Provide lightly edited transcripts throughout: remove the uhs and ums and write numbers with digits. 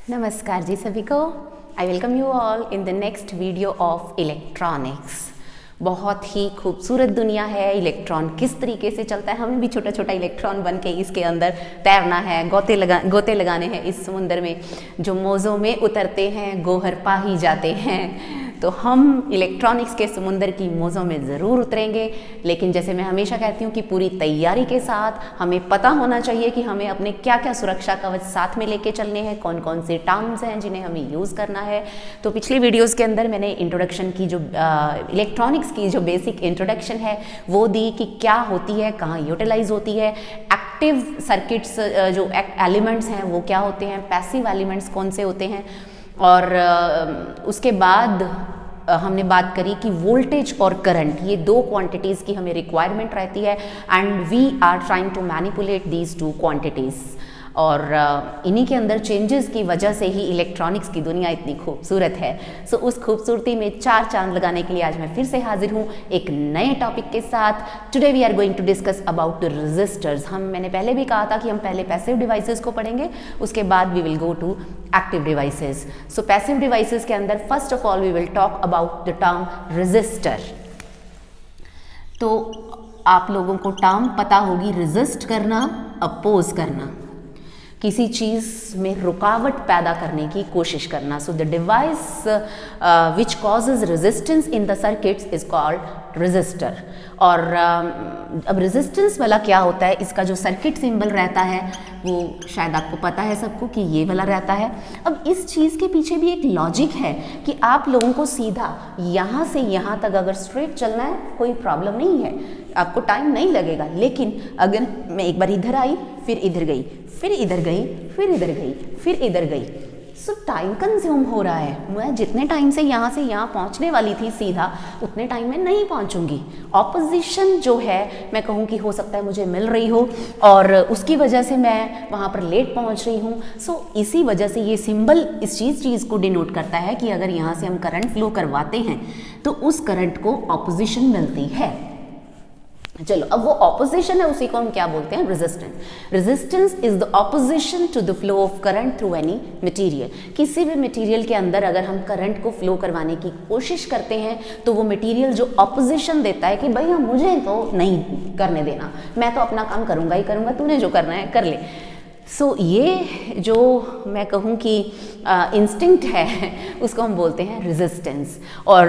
नमस्कार जी सभी को। I welcome you all in the next video of electronics. बहुत ही खूबसूरत दुनिया है। इलेक्ट्रॉन किस तरीके से चलता है, हमें भी छोटा छोटा इलेक्ट्रॉन बन के इसके अंदर तैरना है, गोते लगाने हैं इस समुंदर में। जो मौजों में उतरते हैं गोहर पा ही जाते हैं। तो हम इलेक्ट्रॉनिक्स के समुंदर की मौजों में ज़रूर उतरेंगे, लेकिन जैसे मैं हमेशा कहती हूँ कि पूरी तैयारी के साथ हमें पता होना चाहिए कि हमें अपने क्या क्या सुरक्षा कवच साथ में लेके चलने हैं, कौन कौन से टर्म्स हैं जिन्हें हमें यूज़ करना है। तो पिछली वीडियोज़ के अंदर मैंने इंट्रोडक्शन की जो इलेक्ट्रॉनिक्स की जो बेसिक इंट्रोडक्शन है वो दी कि क्या होती है, कहाँ यूटिलाइज होती है, एक्टिव सर्किट्स जो एलिमेंट्स हैं वो क्या होते हैं, पैसिव एलिमेंट्स कौन से होते हैं, और उसके बाद हमने बात करी कि वोल्टेज और करंट ये दो क्वांटिटीज़ की हमें रिक्वायरमेंट रहती है and we are trying to manipulate these two quantities. और इन्हीं के अंदर चेंजेस की वजह से ही इलेक्ट्रॉनिक्स की दुनिया इतनी खूबसूरत है। सो उस खूबसूरती में चार चांद लगाने के लिए आज मैं फिर से हाजिर हूँ एक नए टॉपिक के साथ। Today we are going to discuss about the resistors. मैंने पहले भी कहा था कि हम पहले पैसिव डिवाइसेस को पढ़ेंगे, उसके बाद we will go to active devices. So passive devices के अंदर first of all we will talk about the term resistor. तो आप लोगों को टर्म पता होगी, रेजिस्ट करना, अपोज करना, किसी चीज़ में रुकावट पैदा करने की कोशिश करना। So the device which causes resistance in the circuits is called resistor. और अब रेजिस्टेंस वाला क्या होता है, इसका जो सर्किट सिंबल रहता है वो शायद आपको पता है सबको कि ये वाला रहता है। अब इस चीज़ के पीछे भी एक लॉजिक है कि आप लोगों को सीधा यहाँ से यहाँ तक अगर स्ट्रेट चलना है कोई प्रॉब्लम नहीं है, आपको टाइम नहीं लगेगा। लेकिन अगर मैं एक बार इधर आई, फिर इधर गई, फिर इधर गई, फिर इधर गई, फिर इधर गई, सो टाइम कंज्यूम हो रहा है। मैं जितने टाइम से यहाँ पहुँचने वाली थी सीधा, उतने टाइम में नहीं पहुँचूंगी। ऑपोजिशन जो है मैं कहूँ कि हो सकता है मुझे मिल रही हो और उसकी वजह से मैं वहाँ पर लेट पहुँच रही हूँ। सो इसी वजह से ये सिंबल इस चीज़ को डिनोट करता है कि अगर यहाँ से हम करंट फ्लो करवाते हैं तो उस करंट को ऑपोजिशन मिलती है। चलो, अब वो ऑपोजिशन है उसी को हम क्या बोलते हैं, resistance. Resistance is the opposition to the flow of current through any material. किसी भी मटेरियल के अंदर अगर हम करंट को फ्लो करवाने की कोशिश करते हैं तो वो मटेरियल जो ऑपोजिशन देता है कि भैया मुझे तो नहीं करने देना, मैं तो अपना काम करूंगा ही करूंगा, तूने जो करना है कर ले। सो ये जो मैं कहूँ कि इंस्टिंक्ट है उसको हम बोलते हैं रेजिस्टेंस। और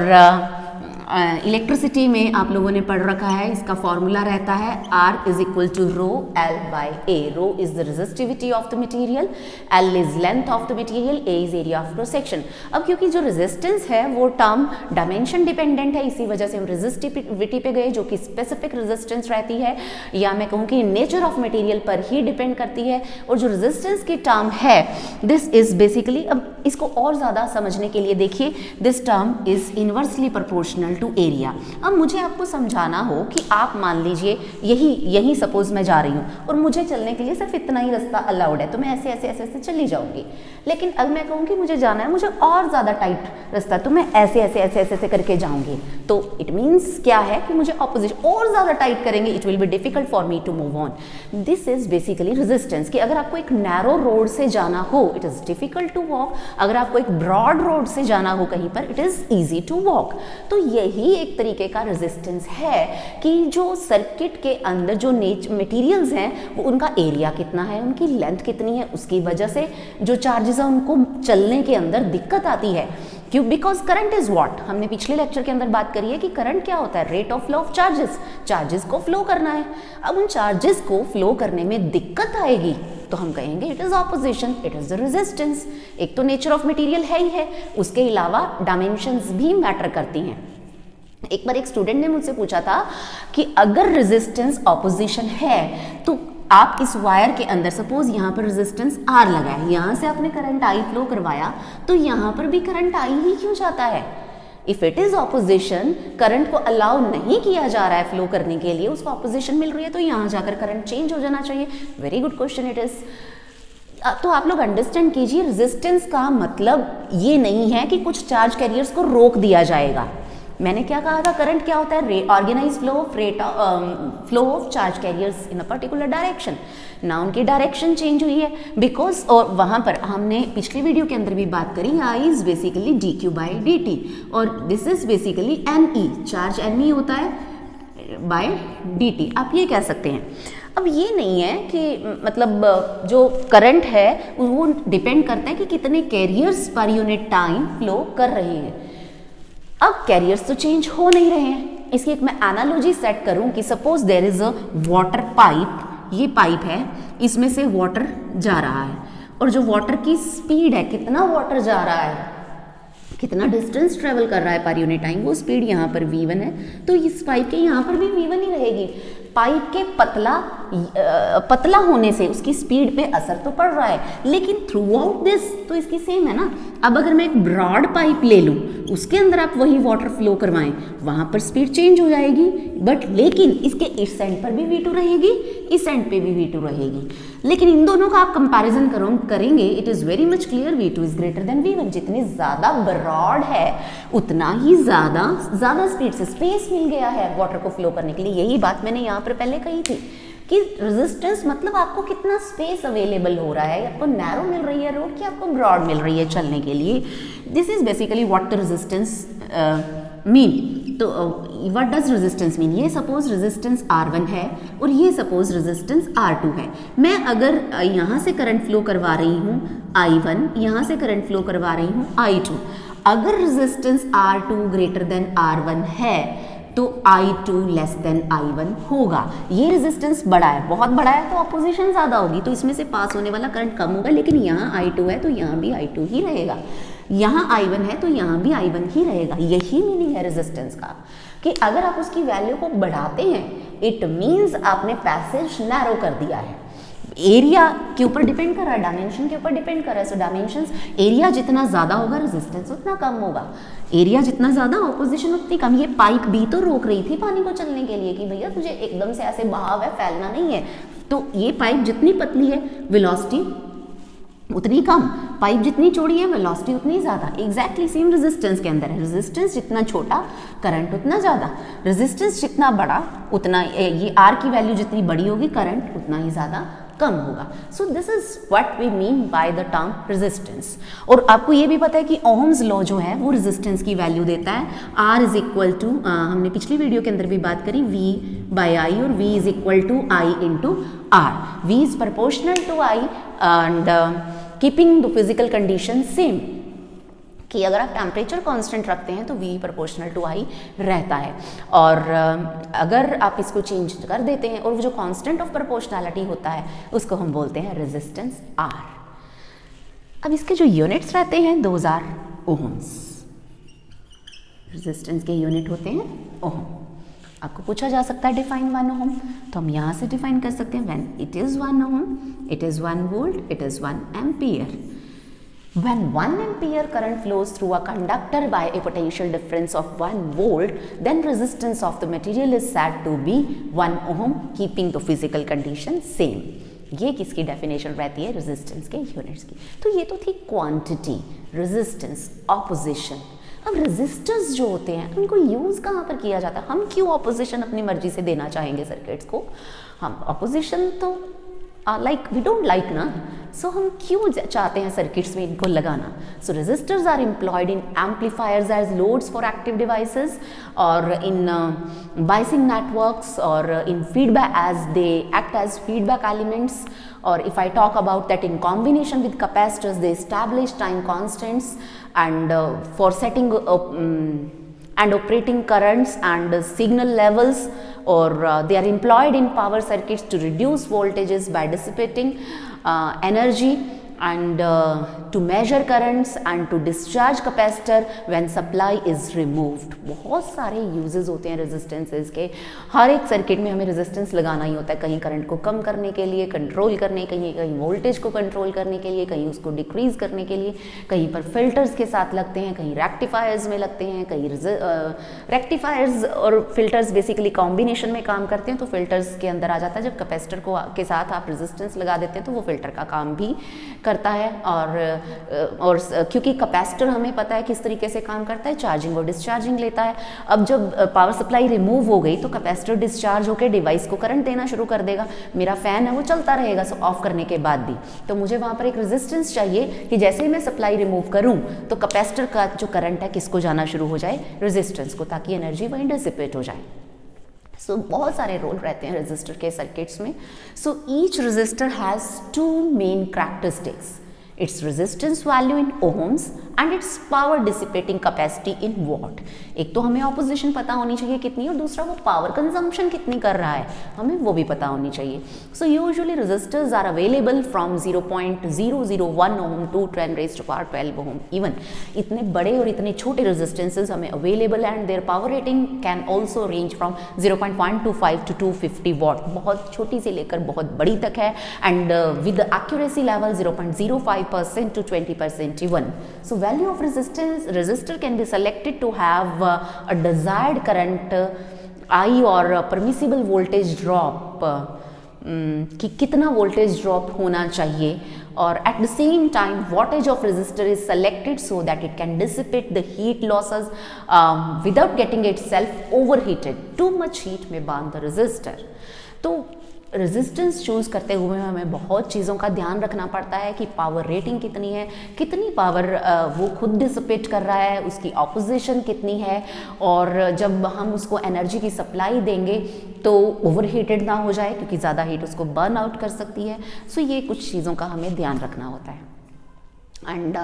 इलेक्ट्रिसिटी में आप लोगों ने पढ़ रखा है, इसका फॉर्मूला रहता है R is equal to rho L by A। Rho is the resistivity of the material, L is length of the material, A is area of cross section. अब क्योंकि जो रेजिस्टेंस है वो टर्म डायमेंशन डिपेंडेंट है, इसी वजह से हम रेजिस्टिविटी पे गए जो कि स्पेसिफिक रेजिस्टेंस रहती है, या मैं कहूँ कि नेचर ऑफ मटेरियल पर ही डिपेंड करती है। और जो रेजिस्टेंस की टर्म है दिस इज बेसिकली, अब इसको और ज़्यादा समझने के लिए देखिए, this term is inversely proportional to area. अब मुझे आपको समझाना हो कि आप मान लीजिए यही सपोज मैं जा रही हूँ और मुझे चलने के लिए सिर्फ इतना ही रास्ता अलाउड है, तो मैं ऐसे ऐसे ऐसे ऐसे चली जाऊंगी। लेकिन अगर मैं कहूँ कि मुझे जाना है, मुझे और ज़्यादा टाइट रास्ता, तो मैं ऐसे ऐसे ऐसे ऐसे ऐसे करके जाऊंगी। तो इट मीन्स क्या है कि मुझे ऑपोजिशन और ज़्यादा टाइट करेंगे, it will be difficult for me to move on. This is basically resistance. कि अगर आपको एक नैरो रोड से जाना हो it is difficult to walk, अगर आपको एक ब्रॉड रोड से जाना हो कहीं पर it is easy to walk. तो यही एक तरीके का रेजिस्टेंस है कि जो सर्किट के अंदर जो मटेरियल्स हैं वो उनका एरिया कितना है, उनकी लेंथ कितनी है, उसकी वजह से जो चार्जेस हैं उनको चलने के अंदर दिक्कत आती है। क्यों? बिकॉज करंट इज व्हाट, हमने पिछले लेक्चर के अंदर बात करी है कि करंट क्या होता है, rate of flow of charges. Charges को फ्लो करना है, अब उन चार्जेस को फ्लो करने में दिक्कत आएगी तो हम कहेंगे it is opposition, it is the resistance. एक तो नेचर ऑफ मटेरियल है ही है, उसके अलावा डायमेंशंस भी मैटर करती हैं। एक बार एक स्टूडेंट ने मुझसे पूछा था कि अगर रेजिस्टेंस ऑपोजिशन है तो आप इस वायर के अंदर सपोज यहाँ पर रेजिस्टेंस R लगा है, यहाँ से आपने करंट I फ्लो करवाया तो यहाँ पर भी करंट I ही क्यों जाता है? If it is opposition, current को अलाउ नहीं किया जा रहा है फ्लो करने के लिए, उसको ऑपोजिशन मिल रही है तो यहाँ जाकर करंट चेंज हो जाना चाहिए। Very good question it is. तो आप लोग अंडरस्टैंड कीजिए, रेजिस्टेंस का मतलब ये नहीं है कि कुछ चार्ज कैरियर्स को रोक दिया जाएगा। मैंने क्या कहा था, करंट क्या होता है, organise flow of charge carriers in a particular direction. ना उनकी डायरेक्शन चेंज हुई है बिकॉज, और वहाँ पर हमने पिछले वीडियो के अंदर भी बात करी, I is basically D Q by D T, और this is basically N E, charge N E होता है बाय डी टी, आप ये कह सकते हैं। अब ये नहीं है कि मतलब जो करंट है वो डिपेंड करता है कि कितने carriers per unit time flow कर रहे हैं। अब कैरियर्स तो चेंज हो नहीं रहे हैं, इसकी एक मैं एनालॉजी सेट करूं कि suppose there is a water pipe, ये पाइप है, इसमें से वाटर जा रहा है, और जो वाटर की स्पीड है, कितना वाटर जा रहा है, कितना डिस्टेंस ट्रेवल कर रहा है पर यूनिट टाइम, वो स्पीड यहाँ पर v1 है, तो इस पाइप के यहाँ पर भी v1 ही रहेगी। पाइप के पतला होने से उसकी स्पीड पे असर तो पड़ रहा है, लेकिन थ्रू आउट दिस तो इसकी सेम है ना। अब अगर मैं एक ब्रॉड पाइप ले लूँ, उसके अंदर आप वही वाटर फ्लो करवाएं, वहाँ पर स्पीड चेंज हो जाएगी, बट लेकिन इसके इस एंड पर भी v2 रहेगी, इस एंड पे भी v2 रहेगी। लेकिन इन दोनों का आप कंपैरिजन करेंगे, it is very much clear, v2 is greater than v1। जितनी ज़्यादा ब्रॉड है उतना ही ज़्यादा स्पीड से स्पेस मिल गया है वाटर को फ्लो करने के लिए। यही बात मैंने यहाँ पर पहले कही थी कि रेजिस्टेंस मतलब आपको कितना स्पेस अवेलेबल हो रहा है, आपको नैरो मिल रही है रोड कि आपको ब्रॉड मिल रही है चलने के लिए। This is basically what the resistance mean. तो व्हाट डज रेजिस्टेंस मीन, ये सपोज रेजिस्टेंस R1 है और ये सपोज रेजिस्टेंस R2 है। मैं अगर यहाँ से करंट फ्लो करवा रही हूँ I1, यहाँ से करंट फ्लो करवा रही हूँ I2, अगर resistance R2 greater than R1 है तो I2 लेस देन I1 होगा। ये रेजिस्टेंस बड़ा है, बहुत बड़ा है, तो अपोजिशन ज़्यादा होगी, तो इसमें से पास होने वाला करंट कम होगा। लेकिन यहाँ I2 है तो यहाँ भी I2 ही रहेगा, यहाँ I1 है तो यहाँ भी I1 ही रहेगा। यही मीनिंग है रेजिस्टेंस का कि अगर आप उसकी वैल्यू को बढ़ाते हैं, इट मीन्स आपने पैसेज नैरो कर दिया है। एरिया के ऊपर डिपेंड कर रहा है, डायमेंशन के ऊपर डिपेंड कर रहा है। सो डायमेंशंस, एरिया जितना ज़्यादा होगा रेजिस्टेंस उतना कम होगा, एरिया जितना ज़्यादा ऑपोजिशन उतनी कम। ये पाइप भी तो रोक रही थी पानी को चलने के लिए कि भैया तुझे एकदम से ऐसे बहाव है, फैलना नहीं है। तो ये पाइप जितनी पतली है वेलोसिटी उतनी कम, पाइप जितनी चौड़ी है वेलोसिटी उतनी ज़्यादा। एग्जैक्टली सेम रेजिस्टेंस के अंदर है, रेजिस्टेंस जितना छोटा करंट उतना ज़्यादा, रेजिस्टेंस जितना बड़ा उतना, ये R की वैल्यू जितनी बड़ी होगी करंट उतना ही ज़्यादा कम होगा। So this is what we mean by the term resistance. और आपको ये भी पता है कि ओहम्स लॉ जो है वो रेजिस्टेंस की वैल्यू देता है, R इज इक्वल टू, हमने पिछली वीडियो के अंदर भी बात करी, V बाय I, और V is equal to I into R। V is proportional to I and keeping the physical condition same, कि अगर आप टेम्परेचर कांस्टेंट रखते हैं तो V प्रोपोर्शनल टू I रहता है, और अगर आप इसको चेंज कर देते हैं और वो जो कांस्टेंट ऑफ प्रोपोर्शनैलिटी होता है उसको हम बोलते हैं रेजिस्टेंस R। अब इसके जो यूनिट्स रहते हैं दोज आर ओहम्स। रेजिस्टेंस के यूनिट होते हैं ओहम। आपको पूछा जा सकता है डिफाइन 1 ओहम, तो हम यहाँ से डिफाइन कर सकते हैं, when it is 1 ohm, it is 1 volt, it is 1 ampere. When 1 ampere current flows through a conductor by a potential difference of 1 volt, then resistance of the material is said to be 1 ohm, keeping the physical condition same. ये किसकी definition रहती है, resistance के units की। तो ये तो थी क्वांटिटी, रेजिस्टेंस, ऑपोजिशन। अब रेजिस्टर्स जो होते हैं उनको यूज़ कहाँ पर किया जाता है? हम क्यों ऑपोजिशन अपनी मर्जी से देना चाहेंगे सर्किट्स को? हम ऑपोजिशन तो लाइक वी डोंट लाइक ना, सो हम क्यों चाहते हैं सर्किट्स में इनको लगाना? So resistors are employed in amplifiers as loads for active devices, और इन बाइसिंग नेटवर्क्स, और in feedback as they act as feedback elements, or if I talk about that in combination with capacitors, they establish time constants and for setting and operating currents and signal levels, or they are employed in power circuits to reduce voltages by dissipating energy, and to measure currents and to discharge capacitor when supply is removed। बहुत सारे uses होते हैं resistances के। हर एक circuit में हमें resistance लगाना ही होता है, कहीं करंट को कम करने के लिए, कंट्रोल करने के लिए, कहीं वोल्टेज को कंट्रोल करने के लिए, कहीं उसको डिक्रीज करने के लिए, कहीं पर फिल्टर्स के साथ लगते हैं, कहीं रेक्टिफायर्स में लगते हैं, कहीं रेक्टिफायर्स और फिल्टर्स बेसिकली कॉम्बिनेशन में काम करते हैं, तो फिल्टर्स के अंदर आ जाता है। जब कैपेसिटर को के साथ आप रेजिस्टेंस लगा देते हैं तो वो फिल्टर का काम भी कर करता है। और क्योंकि कैपेसिटर हमें पता है किस तरीके से काम करता है, चार्जिंग और डिस्चार्जिंग लेता है। अब जब पावर सप्लाई रिमूव हो गई तो कैपेसिटर डिस्चार्ज होकर डिवाइस को करंट देना शुरू कर देगा। मेरा फैन है वो चलता रहेगा ऑफ करने के बाद भी, तो मुझे वहाँ पर एक रेजिस्टेंस चाहिए कि जैसे ही मैं सप्लाई रिमूव करूँ तो कैपेसिटर का जो करंट है किसको जाना शुरू हो जाए, रेजिस्टेंस को, ताकि एनर्जी वहीं डिसिपेट हो जाए। सो बहुत सारे रोल रहते हैं रेजिस्टर के सर्किट्स में। So each resistor has two main characteristics, its resistance value in ohms and its power dissipating capacity in watt। एक तो हमें ऑपोजिशन पता होनी चाहिए कितनी, और दूसरा वो पावर कंजम्पशन कितनी कर रहा है हमें वो भी पता होनी चाहिए। So usually resistors are available from 0.001 ohm to 10⁻12 ohm. Even इतने बड़े और इतने छोटे रेजिस्टेंसेज हमें available and their power rating can also range from 0.125 to 250 watt, बहुत छोटी से लेकर बहुत बड़ी तक है। And with accuracy level 0.05% to 20% even। So value of resistor can be selected to have a desired current I or a permissible voltage drop, कि कितना वोल्टेज ड्रॉप होना चाहिए, और at the same time wattage of resistor is selected so that it can dissipate the heat losses without getting itself overheated। too much heat में बांध the resistor। तो resistance choose करते हुए हमें बहुत चीज़ों का ध्यान रखना पड़ता है कि पावर रेटिंग कितनी है, कितनी पावर वो खुद डिसिपेट कर रहा है, उसकी ऑपोजिशन कितनी है, और जब हम उसको एनर्जी की सप्लाई देंगे तो ओवरहीटेड ना हो जाए क्योंकि ज़्यादा हीट उसको बर्न आउट कर सकती है। सो ये कुछ चीज़ों का हमें ध्यान रखना होता है। And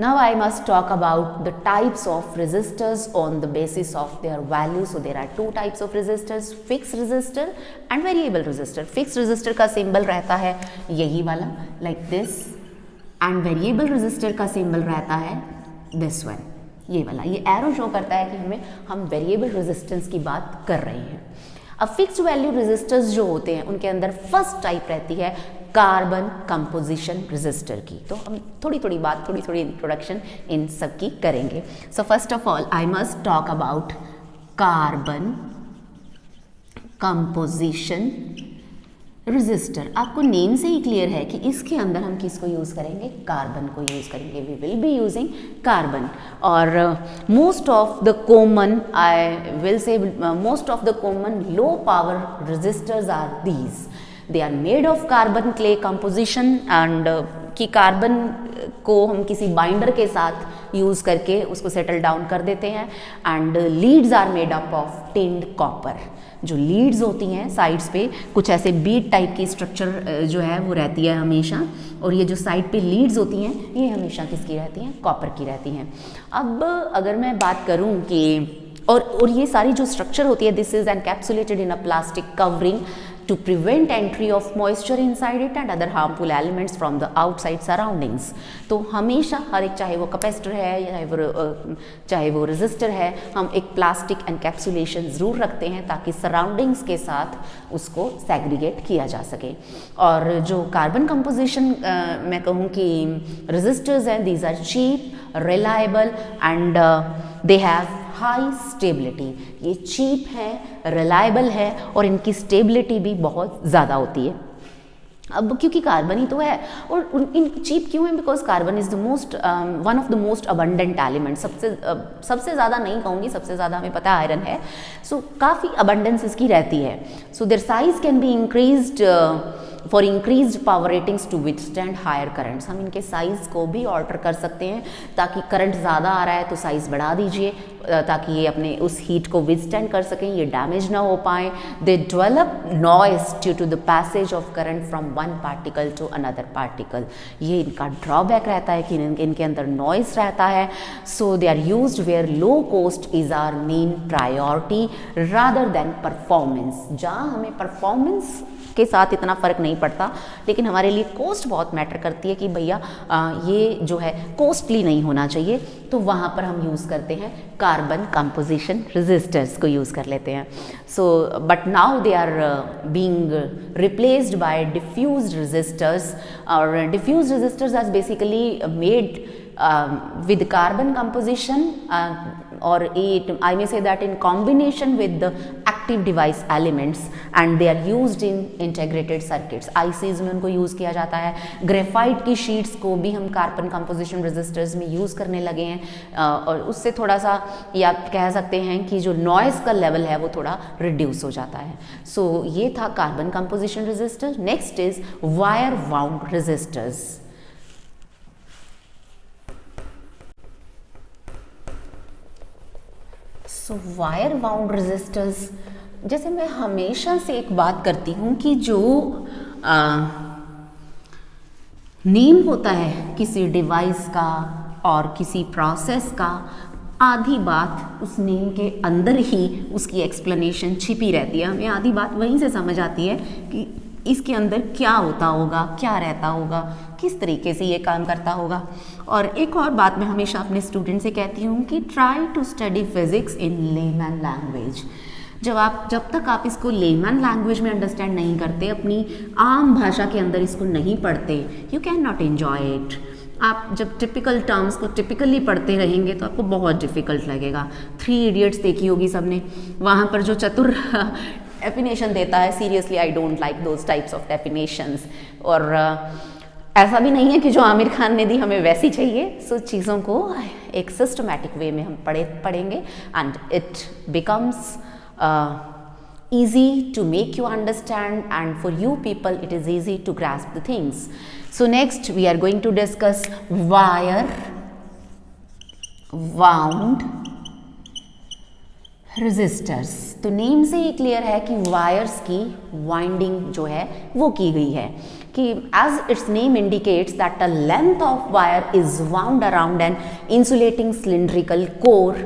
now I must talk about the types of resistors on the basis of their value। So there are two types of resistors, fixed resistor and variable resistor। fixed resistor का सिंबल रहता है यही वाला like this, and variable resistor का symbol रहता है this one, ये वाला। ये एरो शो करता है कि हम वेरिएबल रेजिस्टेंस की बात कर रहे हैं। अब फिक्स्ड वैल्यू रेजिस्टर्स जो होते हैं उनके अंदर फर्स्ट टाइप रहती है कार्बन कंपोजिशन रेजिस्टर की। तो हम थोड़ी थोड़ी इंट्रोडक्शन इन सब की करेंगे। So first of all I must talk about carbon composition resistor. आपको नेम से ही क्लियर है कि इसके अंदर हम किसको यूज़ करेंगे, कार्बन को यूज़ करेंगे। We will be using carbon. और most of the common, I will say most of the common low power resistors are these. They are made of carbon clay composition, and कि carbon को हम किसी binder के साथ use करके उसको settle down कर देते हैं। And leads are made up of tinned copper. जो लीड्स होती हैं साइड्स पे कुछ ऐसे बीट टाइप की स्ट्रक्चर जो है वो रहती है हमेशा, और ये जो साइड पे लीड्स होती हैं ये हमेशा किसकी रहती हैं, कॉपर की रहती हैं। अब अगर मैं बात करूं कि और ये सारी जो स्ट्रक्चर होती है, this is encapsulated in a plastic covering to prevent entry of moisture inside it and other harmful elements from the outside surroundings। तो हमेशा हर एक, चाहे वो कैपेसिटर है चाहे वो रेजिस्टर है, हम एक प्लास्टिक एनकैप्सुलेशन ज़रूर रखते हैं ताकि सराउंडिंग्स के साथ उसको सेग्रीगेट किया जा सके। और जो कार्बन कंपोजिशन मैं कहूँ कि रेजिस्टर्स हैं, these are cheap, reliable and they have high stability. ये चीप है, रिलायबल है और इनकी स्टेबिलिटी भी बहुत ज़्यादा होती है। अब क्योंकि कार्बन ही तो है, और इन चीप क्यों है, because carbon is the most one of the most abundant element. सबसे ज़्यादा नहीं कहूँगी, सबसे ज़्यादा हमें पता आयरन है। सो काफ़ी अबंडेंस इसकी रहती है। So their size can be increased for increased power ratings to withstand higher currents. हम इनके साइज़ को भी ऑल्टर कर सकते हैं ताकि करंट ज़्यादा आ रहा है तो साइज़ बढ़ा दीजिए ताकि ये अपने उस हीट को विथस्टैंड कर सकें, ये डैमेज ना हो पाए। They develop noise due to the passage of current from one particle to another particle. ये इनका ड्रॉबैक रहता है कि इनके अंदर नॉइज रहता है। So they are used where low cost is our main priority rather than performance. जहाँ हमें परफॉर्मेंस के साथ इतना फ़र्क नहीं पड़ता, लेकिन हमारे लिए कॉस्ट बहुत मैटर करती है कि भैया ये जो है कॉस्टली नहीं होना चाहिए, तो वहाँ पर हम यूज़ करते हैं कार्बन कंपोजिशन रेजिस्टर्स को यूज़ कर लेते हैं। So but now they are being replaced by diffused resistors. और diffused resistors are basically made with carbon composition or I may say that in combination with the active device elements and they are used in integrated circuits. ICs में उनको use किया जाता है। Graphite की sheets को भी हम carbon composition registers में यूज़ करने लगे हैं और उससे थोड़ा सा या कह सकते हैं कि जो नॉइज़ का लेवल है वो थोड़ा रिड्यूस हो जाता है। सो ये था carbon composition resistor. Next is wire wound resistors. So wire wound resistors, जैसे मैं हमेशा से एक बात करती हूँ कि जो नेम होता है किसी डिवाइस का और किसी प्रोसेस का, आधी बात उस नेम के अंदर ही उसकी एक्सप्लेनेशन छिपी रहती है। हमें आधी बात वहीं से समझ आती है कि इसके अंदर क्या होता होगा, क्या रहता होगा, किस तरीके से ये काम करता होगा। और एक और बात मैं हमेशा अपने स्टूडेंट से कहती हूँ कि try to study physics in layman language. जब तक आप इसको लेमैन लैंग्वेज में अंडरस्टैंड नहीं करते, अपनी आम भाषा के अंदर इसको नहीं पढ़ते, you can not enjoy it. आप जब टिपिकल टर्म्स को टिपिकली पढ़ते रहेंगे तो आपको बहुत डिफ़िकल्ट लगेगा। 3 इडियट्स देखी होगी सबने, वहाँ पर जो चतुर डेफिनेशन देता है, seriously I don't like those types of definitions. और ऐसा भी नहीं है कि जो आमिर खान ने दी हमें वैसी चाहिए। सो चीज़ों को एक सिस्टमैटिक वे में हम पढ़ेंगे and it becomes easy to make you understand, and for you people it is easy to grasp the things. So next we are going to discuss wire wound resistors. तो name से ही clear है कि wires की winding जो है वो की गई है, कि as its name indicates that the length of wire is wound around an insulating cylindrical core,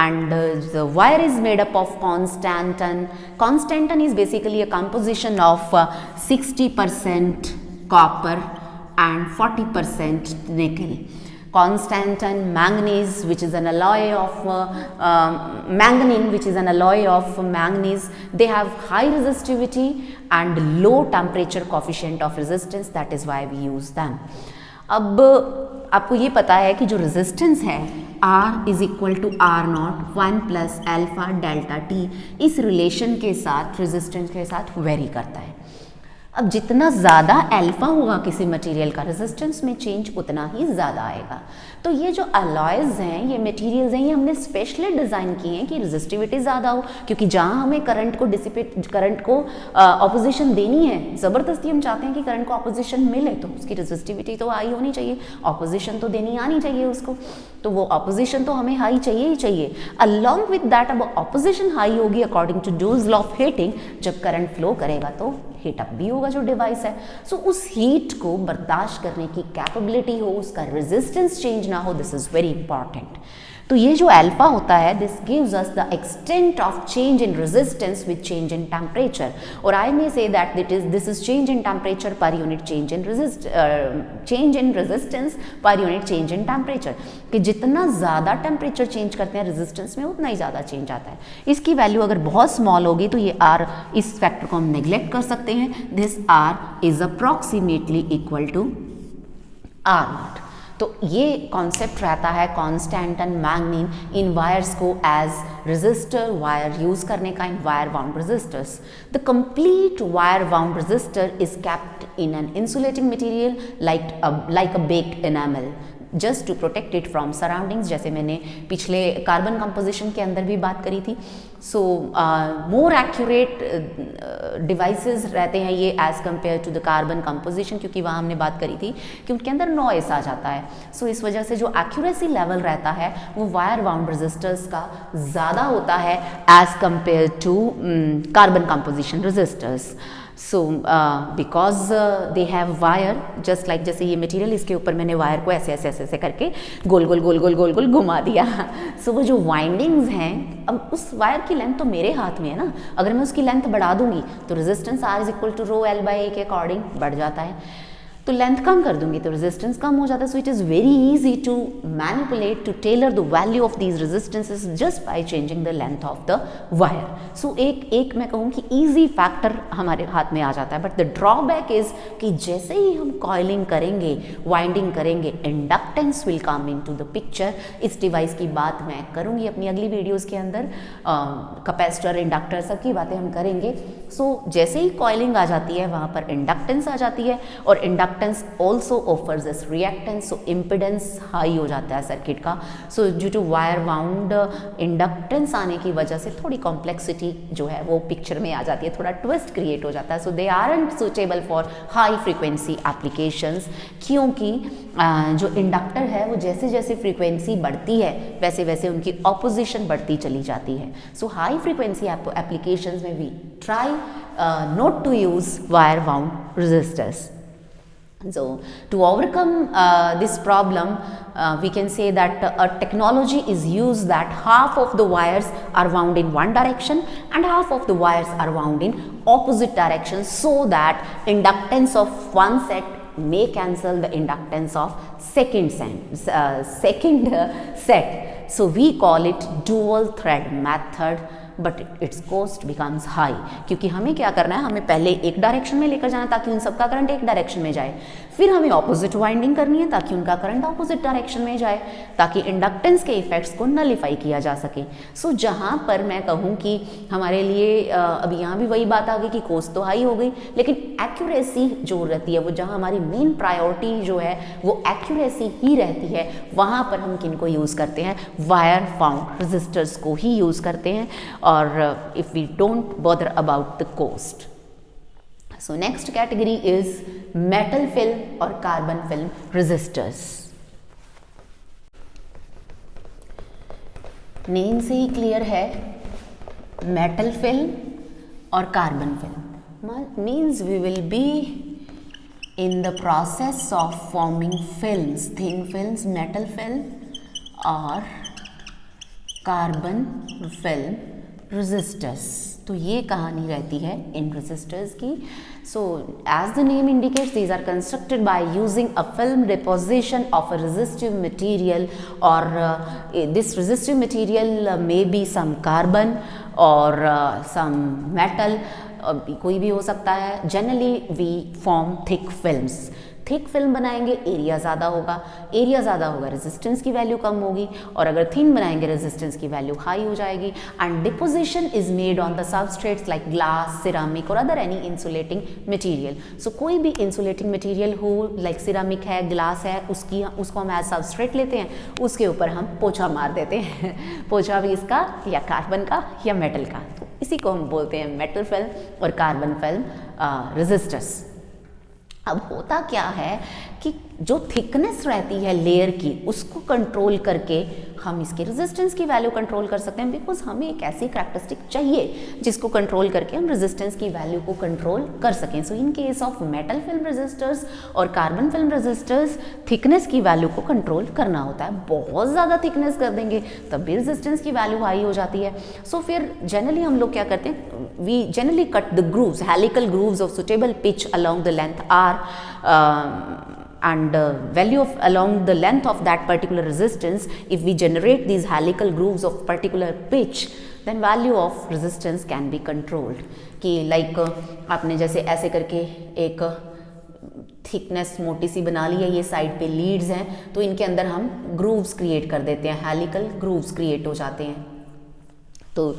and the wire is made up of constantan. Constantan is basically a composition of 60% copper and 40% nickel. Constantan, manganese, which is an alloy of manganene, which is an alloy of manganese. They have high resistivity and low temperature coefficient of resistance. That is why we use them. अब आपको ये पता है कि जो resistance है R is equal to R naught 1 plus alpha delta T, इस relation के साथ रेजिस्टेंस के साथ वेरी करता है। अब जितना ज़्यादा अल्फा होगा किसी मटेरियल का, रेजिस्टेंस में चेंज उतना ही ज़्यादा आएगा। तो ये जो अलॉयज़ हैं, ये मटेरियल्स हैं, ये हमने स्पेशली डिज़ाइन किए हैं कि रेजिस्टिविटी ज़्यादा हो, क्योंकि जहाँ हमें करंट को ऑपोजिशन देनी है, ज़बरदस्ती हम चाहते हैं कि करंट को ऑपोजिशन मिले, तो उसकी रेजिस्टिविटी तो हाई होनी चाहिए, ऑपोजिशन तो देनी आनी चाहिए उसको, तो वो ऑपोजिशन तो हमें हाई चाहिए ही चाहिए। अलॉन्ग विद दैट, अब ऑपोजिशन हाई होगी अकॉर्डिंग टू डूज लॉ ऑफ हीटिंग, जब करंट फ्लो करेगा तो हीट अप भी होगा जो डिवाइस है। सो उस हीट को बर्दाश्त करने की कैपेबिलिटी हो, उसका रेजिस्टेंस चेंज ना हो, दिस इज वेरी इंपॉर्टेंट। तो ये जो अल्फा होता है, this gives us the extent of change in resistance with change in temperature, और I may say that this is change in temperature per unit change in resistance per unit change in temperature, कि जितना ज़्यादा temperature change करते हैं resistance में, उतना ही ज़्यादा change आता है। इसकी वैल्यू अगर बहुत स्मॉल होगी तो ये R, इस फैक्टर को हम नेग्लेक्ट कर सकते हैं। This R is approximately equal to R naught. तो ये कॉन्सेप्ट रहता है कॉन्स्टेंटन मैग्नीन इन वायर्स को एज रेजिस्टर वायर यूज करने का in wire wound resistors. The complete wire wound resistor is kept in an insulating material like a baked enamel, just to protect it from surroundings, जैसे मैंने पिछले carbon composition के अंदर भी बात करी थी। सो मोर एक्यूरेट डिवाइसेस रहते हैं ये as compare to the carbon composition, क्योंकि वहाँ हमने बात करी थी कि उनके अंदर नॉइस आ जाता है। सो इस वजह से जो एक्यूरेसी लेवल रहता है वो वायर वाउंड रेजिस्टर्स का ज़्यादा होता है as compare to carbon composition resistors. So because they have wire, just like जैसे ये मटेरियल, इसके ऊपर मैंने वायर को ऐसे ऐसे ऐसे ऐसे करके गोल गोल गोल गोल गोल गोल घुमा दिया। सो वो जो वाइंडिंग्स हैं, अब उस वायर की लेंथ तो मेरे हाथ में है ना, अगर मैं उसकी लेंथ बढ़ा दूंगी तो resistance R is equal to rho L by A के अकॉर्डिंग बढ़ जाता है। तो लेंथ कम कर दूंगी तो रेजिस्टेंस कम हो जाता है. So it is very easy to manipulate, to tailor the value of these resistances just by changing the length of the wire. So एक मैं कहूँ कि ईजी फैक्टर हमारे हाथ में आ जाता है. बट द ड्रॉबैक इज कि जैसे ही हम कॉइलिंग करेंगे, वाइंडिंग करेंगे, inductance will come into the picture. इस डिवाइस की बात मैं करूँगी अपनी अगली वीडियोज़ के अंदर. कैपेसिटर, इंडक्टर, सब की बातें हम करेंगे. सो जैसे ही कॉइलिंग आ जाती है वहाँ पर इंडक्टेंस आ जाती है और inductance also offers this reactance. So impedance high हो जाता है सर्किट का. So due to wire wound inductance आने की वजह से थोड़ी कॉम्प्लेक्सिटी जो है वो पिक्चर में आ जाती है, थोड़ा ट्विस्ट क्रिएट हो जाता है. So they aren't suitable for high frequency applications, क्योंकि जो इंडक्टर है वो जैसे जैसे फ्रीक्वेंसी बढ़ती है वैसे वैसे उनकी ऑपोजिशन बढ़ती चली जाती है. सो हाई फ्रीक्वेंसी एप्लीकेशंस में we try not to use wire wound resistors. So to overcome this problem, we can say that a technology is used that half of the wires are wound in one direction and half of the wires are wound in opposite direction, so that inductance of one set may cancel the inductance of second set. So we call it dual thread method. But it's cost becomes high, क्योंकि हमें क्या करना है, हमें पहले एक direction में लेकर जाना ताकि उन सबका करंट एक डायरेक्शन में जाए, फिर हमें ऑपोजिट वाइंडिंग करनी है ताकि उनका करंट ऑपोजिट डायरेक्शन में जाए, ताकि इंडक्टेंस के इफेक्ट्स को नलीफाई किया जा सके. सो जहाँ पर मैं कहूँ कि हमारे लिए अभी यहाँ भी वही बात आ गई कि कॉस्ट तो हाई हो गई, लेकिन एक्यूरेसी जो रहती है वो, जहाँ हमारी मेन प्रायोरिटी जो है वो एक्यूरेसी ही रहती है, वहाँ पर हम किनको यूज़ करते हैं, वायर वाउंड रेजिस्टर्स को ही यूज़ करते हैं. or if we don't bother about the cost. So next category is metal film or carbon film resistors. Name से ही क्लियर है, मेटल फिल्म और carbon film means we will be in the process of forming films, thin films, metal film और carbon film resistors. तो ये कहानी रहती है इन resistors की. So as the name indicates, these are constructed by using a film deposition of a resistive material, or this resistive material may be some carbon or some metal, कोई भी हो सकता है. Generally we form thick films. Thick film बनाएंगे, area ज़्यादा होगा, resistance की value कम होगी, और अगर थिन बनाएंगे रेजिस्टेंस की वैल्यू हाई हो जाएगी. And deposition is made on the substrates like glass, ceramic और अदर एनी इंसुलेटिंग मटेरियल. सो कोई भी इंसुलेटिंग मटेरियल हो, लाइक सिरामिक है, ग्लास है, उसको हम एज सबस्ट्रेट लेते हैं, उसके ऊपर हम पोछा मार देते हैं. पोछा भी इसका या कार्बन का या मेटल का, तो इसी को हम बोलते हैं मेटल फिल्म और कार्बन फिल्म रेजिस्टर्स. अब होता क्या है कि जो थिकनेस रहती है लेयर की, उसको कंट्रोल करके हम इसके रेजिस्टेंस की वैल्यू कंट्रोल कर सकते हैं, बिकॉज हमें एक ऐसी कैरेक्टरिस्टिक चाहिए जिसको कंट्रोल करके हम रेजिस्टेंस की वैल्यू को कंट्रोल कर सकें. So in case of metal film resistors और कार्बन फिल्म रेजिस्टर्स, थिकनेस की वैल्यू को कंट्रोल करना होता है. बहुत ज़्यादा थिकनेस कर देंगे तब भी रेजिस्टेंस की वैल्यू हाई हो जाती है. सो फिर जनरली हम लोग क्या करते हैं, we generally cut the grooves, helical grooves of suitable pitch along the length are and value of along the length of that particular resistance. If we generate these helical grooves of particular pitch, then value of resistance can be controlled. कि like आपने जैसे ऐसे करके एक thickness मोटी सी बना ली है, ये साइड पे लीड्स हैं, तो इनके अंदर हम ग्रूव्स क्रिएट कर देते हैं, हेलिकल ग्रूव्स क्रिएट हो जाते हैं. तो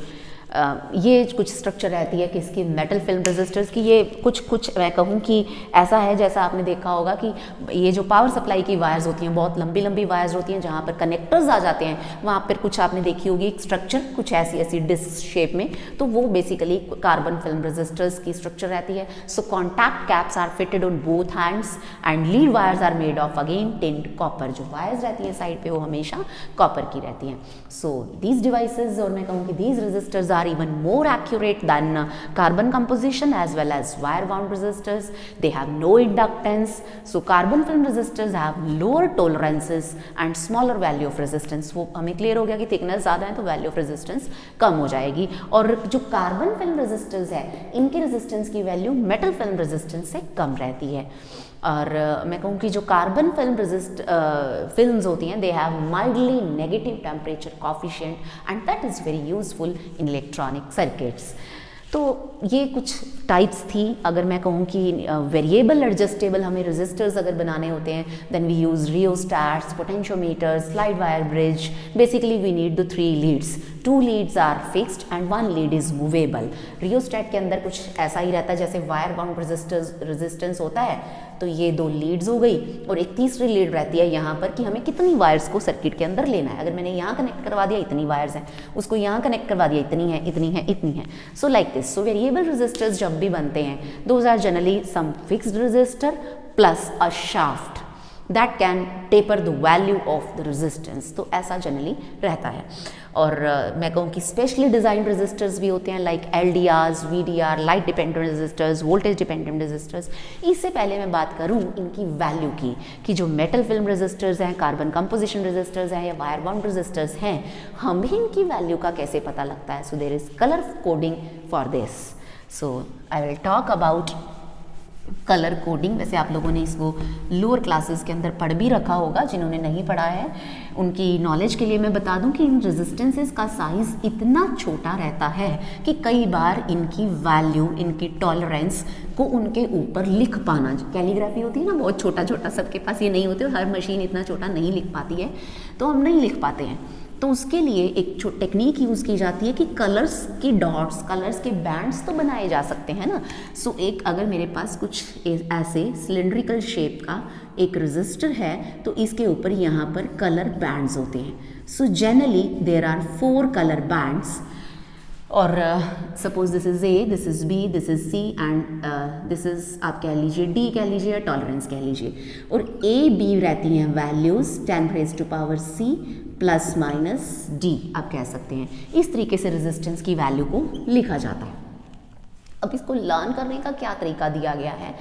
ये कुछ स्ट्रक्चर रहती है कि इसकी मेटल फिल्म रेजिस्टर्स की. ये कुछ मैं कहूँ कि ऐसा है जैसा आपने देखा होगा कि ये जो पावर सप्लाई की वायर्स होती हैं, बहुत लंबी लंबी वायर्स होती हैं, जहाँ पर कनेक्टर्स आ जाते हैं, वहाँ पर कुछ आपने देखी होगी एक स्ट्रक्चर, कुछ ऐसी डिस्क शेप में, तो वो बेसिकली कार्बन फिल्म रेजिस्टर्स की स्ट्रक्चर रहती है. So contact caps are fitted on both hands and lead wires are made of again tinned copper. जो वायर्स रहती हैं साइड पे वो हमेशा कॉपर की रहती हैं. सो दीज डिवाइसेज, और मैं कहूँ कि these resistors are are even more accurate than carbon composition as well as wire wound resistors. They have no inductance. So carbon film resistors have lower tolerances and smaller value of resistance. वो हमें clear हो गया कि thickness ज़्यादा है तो value of resistance कम हो जाएगी। और जो कार्बन फिल्म रेजिस्टर्स है इनकी रेजिस्टेंस की वैल्यू मेटल फिल्म रेजिस्टेंस से कम रहती है। और मैं कहूँ कि जो कार्बन फिल्म फिल्म्स होती हैं they have mildly negative temperature coefficient and that is very useful in electronic circuits. तो ये कुछ टाइप्स थी। अगर मैं कहूँ कि वेरिएबल एडजस्टेबल हमें रेजिस्टर्स अगर बनाने होते हैं then we use rheostats, potentiometers, slide wire bridge. Basically we need the 3 leads, 2 leads are fixed and 1 lead is movable. Rheostat के अंदर कुछ ऐसा ही रहता है जैसे वायर बाउंड रेजिस्टेंस होता है, तो ये 2 लीड्स हो गई और एक तीसरी लीड रहती है यहाँ पर कि हमें कितनी वायर्स को सर्किट के अंदर लेना है। अगर मैंने यहाँ कनेक्ट करवा दिया इतनी वायर्स हैं, उसको यहाँ कनेक्ट करवा दिया इतनी है इतनी है इतनी है। So like this. So variable resistors जब भी बनते हैं those are generally some fixed resistor plus a shaft that can taper the value of the resistance. तो ऐसा जनरली रहता है। और मैं कहूँ कि स्पेशली डिज़ाइन रेजिस्टर्स भी होते हैं like LDRs, VDR, light dependent resistors, voltage dependent resistors. इससे पहले मैं बात करूँ इनकी वैल्यू की कि जो मेटल फिल्म रेजिस्टर्स हैं, कार्बन कंपोजिशन रेजिस्टर्स हैं या वायर बाउंड रेजिस्टर्स हैं, हमें इनकी वैल्यू का कैसे पता लगता है। So there is colour coding for this. So I will talk about colour coding. वैसे आप लोगों ने इसको लोअर क्लासेस के अंदर पढ़ भी रखा होगा, जिन्होंने नहीं पढ़ा है उनकी नॉलेज के लिए मैं बता दूं कि इन रेजिस्टेंसेस का साइज़ इतना छोटा रहता है कि कई बार इनकी वैल्यू, इनकी टॉलरेंस को उनके ऊपर लिख पाना, कैलीग्राफी होती है ना बहुत छोटा छोटा, सबके पास ये नहीं होती और हर मशीन इतना छोटा नहीं लिख पाती है, तो हम नहीं लिख पाते हैं। तो उसके लिए एक टेक्निक यूज़ की जाती है कि कलर्स की डॉट्स, कलर्स के बैंड्स तो बनाए जा सकते हैं ना। सो एक अगर मेरे पास कुछ ऐसे सिलेंड्रिकल शेप का एक रेजिस्टर है तो इसके ऊपर यहाँ पर कलर बैंड्स होते हैं। So generally there are 4 colour bands और suppose this is A, this is B, this is C and this is आप कह लीजिए D कह लीजिए या टॉलरेंस कह लीजिए। और A B रहती हैं वैल्यूज़ 10⁻⁶ प्लस माइनस D आप कह सकते हैं। इस तरीके से रेजिस्टेंस की वैल्यू को लिखा जाता है। अब इसको लर्न करने का क्या तरीका दिया गया है।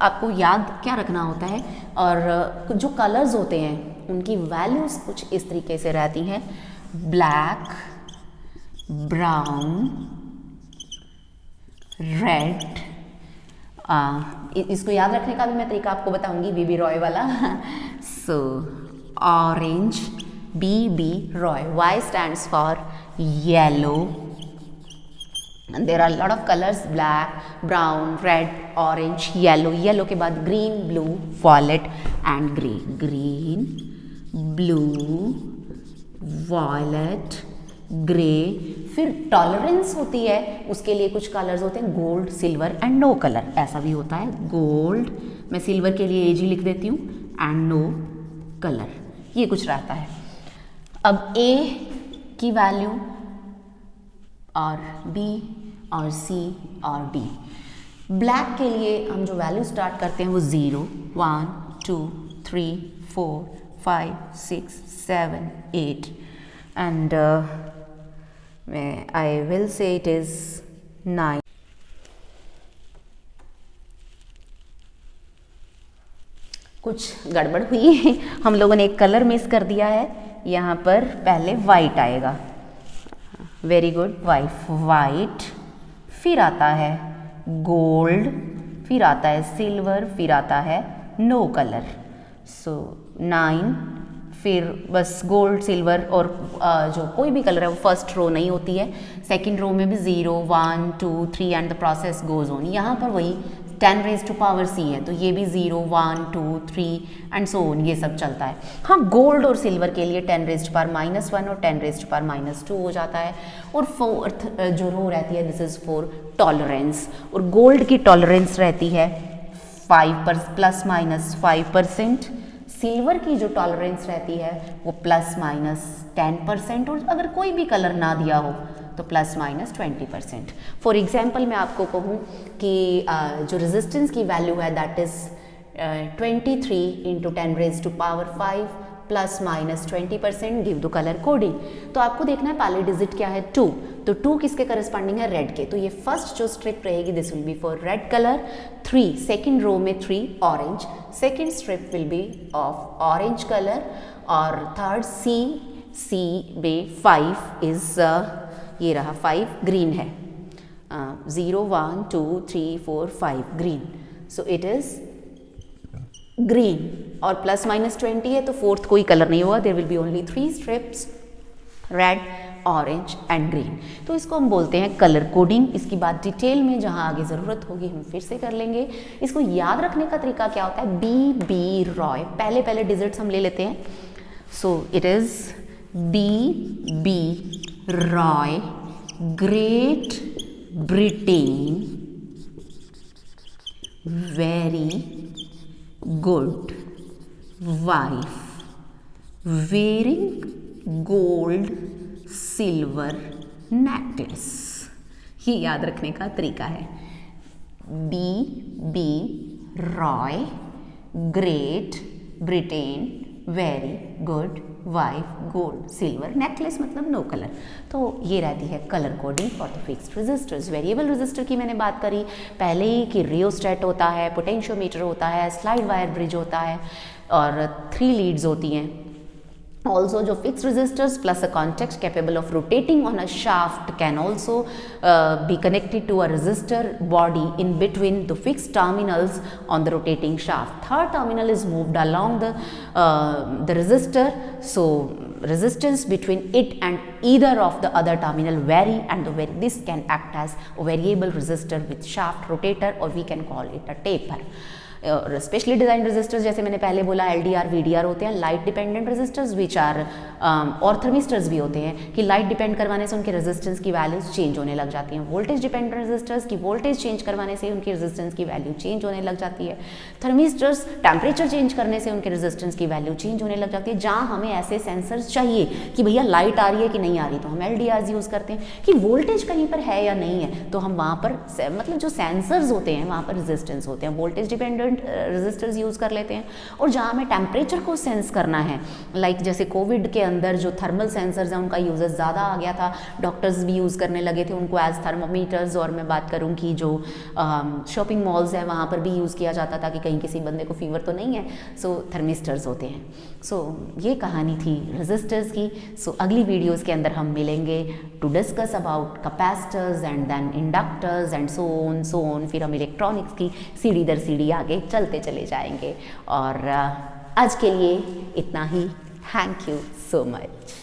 आपको याद क्या रखना होता है, और जो कलर्स होते हैं उनकी वैल्यूज़ कुछ इस तरीके से रहती हैं, ब्लैक, ब्राउन, रेड। इसको याद रखने का भी मैं तरीका आपको बताऊंगी, बीबी रॉय वाला। सो orange, BB Roy. Y stands for yellow. And there are a lot of colors: black, brown, red, orange, yellow. Yellow के बाद green, blue, violet and grey. Green, blue, violet, grey. फिर टॉलरेंस होती है, उसके लिए कुछ कलर्स होते हैं gold, silver and no colour. ऐसा भी होता है गोल्ड, मैं सिल्वर के लिए AG लिख देती हूँ, एंड नो कलर। ये कुछ रहता है। अब A की वैल्यू और B और C और D। ब्लैक के लिए हम जो वैल्यू स्टार्ट करते हैं वो 0, 1, 2, 3, 4, 5, 6, 7, 8 एंड आई विल से इट इज़ 9। कुछ गड़बड़ हुई हम लोगों ने एक कलर मिस कर दिया है। यहाँ पर पहले वाइट आएगा, वेरी गुड, वाइट, फिर आता है गोल्ड, फिर आता है सिल्वर, फिर आता है नो कलर। सो 9, फिर बस गोल्ड, सिल्वर और जो कोई भी कलर है वो फर्स्ट रो नहीं होती है, सेकंड रो में भी 0, 1, 2, 3 and the process goes on. यहाँ पर वही 10⁻⁶ है तो ये भी 0, 1, 2, 3 एंड सो ऑन, ये सब चलता है। हाँ, गोल्ड और सिल्वर के लिए 10⁻⁻1 और 10⁻⁻2 हो जाता है। और फोर्थ जो रो रहती है दिस इज फॉर टॉलरेंस, और गोल्ड की टॉलरेंस रहती है 5%, सिल्वर की जो टॉलरेंस रहती है वो ±10%, और अगर कोई भी कलर ना दिया हो तो ±20%। फॉर एग्जाम्पल मैं आपको कहूँ कि जो रेजिस्टेंस की वैल्यू है that is 23 × 10⁻⁵ plus minus 20% give the colour coding. तो आपको देखना है पहले डिजिट क्या है 2, तो 2 किसके करस्पॉन्डिंग है रेड के, तो ये फर्स्ट जो स्ट्रिप रहेगी this will be for red colour. 3 second row में 3 orange, second strip will be of orange colour, और थर्ड सी में 5 इज ये रहा 5 ग्रीन है, 0 1 2 3 4 5 green, so it is green. और प्लस माइनस 20 है तो फोर्थ कोई कलर नहीं होगा, there will be only 3 strips red orange and green. तो इसको हम बोलते हैं कलर कोडिंग। इसकी बात डिटेल में जहाँ आगे ज़रूरत होगी हम फिर से कर लेंगे। इसको याद रखने का तरीका क्या होता है, बी रॉय, पहले डिजिट्स हम ले लेते हैं। So it is B Roy, Great Britain, very good wife, wearing gold silver necklace. ये याद रखने का तरीका है, B Roy, Great Britain, very good wife, gold silver necklace, मतलब नो कलर। तो ये रहती है colour coding for the fixed resistors. Variable resistor की मैंने बात करी पहले ही कि रियोस्टेट होता है, पोटेंशियोमीटर होता है, स्लाइड वायर ब्रिज होता है और 3 लीड्स होती हैं। Also, जो fixed resistors plus a contact capable of rotating on a shaft can also be connected to a resistor body in between the fixed terminals on the rotating shaft. Third terminal is moved along the resistor, so resistance between it and either of the other terminal vary, and this can act as a variable resistor with shaft rotator, or we can call it a taper. और specially design resistors जैसे मैंने पहले बोला LDR VDR होते हैं, light dependent resistors which are, और thermistors भी होते हैं कि लाइट डिपेंड करवाने से उनके रेजिस्टेंस की वैल्यूज चेंज होने लग जाती हैं। वोल्टेज डिपेंडेंट रेजिस्टर्स की वोल्टेज चेंज करवाने से उनकी रेजिस्टेंस की वैल्यू चेंज होने लग जाती है। थर्मिस्टर्स टेम्परेचर चेंज करने से उनके रेजिस्टेंस की वैल्यू चेंज होने लग जाती है। जहाँ हमें ऐसे सेंसर्स चाहिए कि भैया लाइट आ रही है कि नहीं आ रही, तो हम LDRs यूज़ करते हैं कि वोल्टेज कहीं पर है या नहीं है, तो हम वहाँ पर मतलब जो सेंसर्स होते हैं वहाँ पर रेजिस्टेंस होते हैं, वोल्टेज डिपेंडेंट रेजिस्टर्स यूज़ कर लेते हैं। और जहाँ हमें टेम्परेचर को सेंस करना है, लाइक जैसे कोविड के अंदर जो थर्मल सेंसर्स हैं उनका यूजेस ज़्यादा आ गया था, डॉक्टर्स भी यूज़ करने लगे थे उनको एज थर्मोमीटर्स। और मैं बात करूँ कि जो शॉपिंग मॉल्स हैं वहाँ पर भी यूज़ किया जाता था कि कहीं किसी बंदे को फीवर तो नहीं है, सो थर्मिस्टर्स होते हैं। सो ये कहानी थी रेजिस्टर्स की। सो अगली वीडियोज़ के अंदर हम मिलेंगे to discuss about capacitors and then inductors and so on. फिर हम इलेक्ट्रॉनिक्स की सीढ़ी दर सीढ़ी आगे चलते चले जाएंगे। और आज के लिए इतना ही। Thank you so much.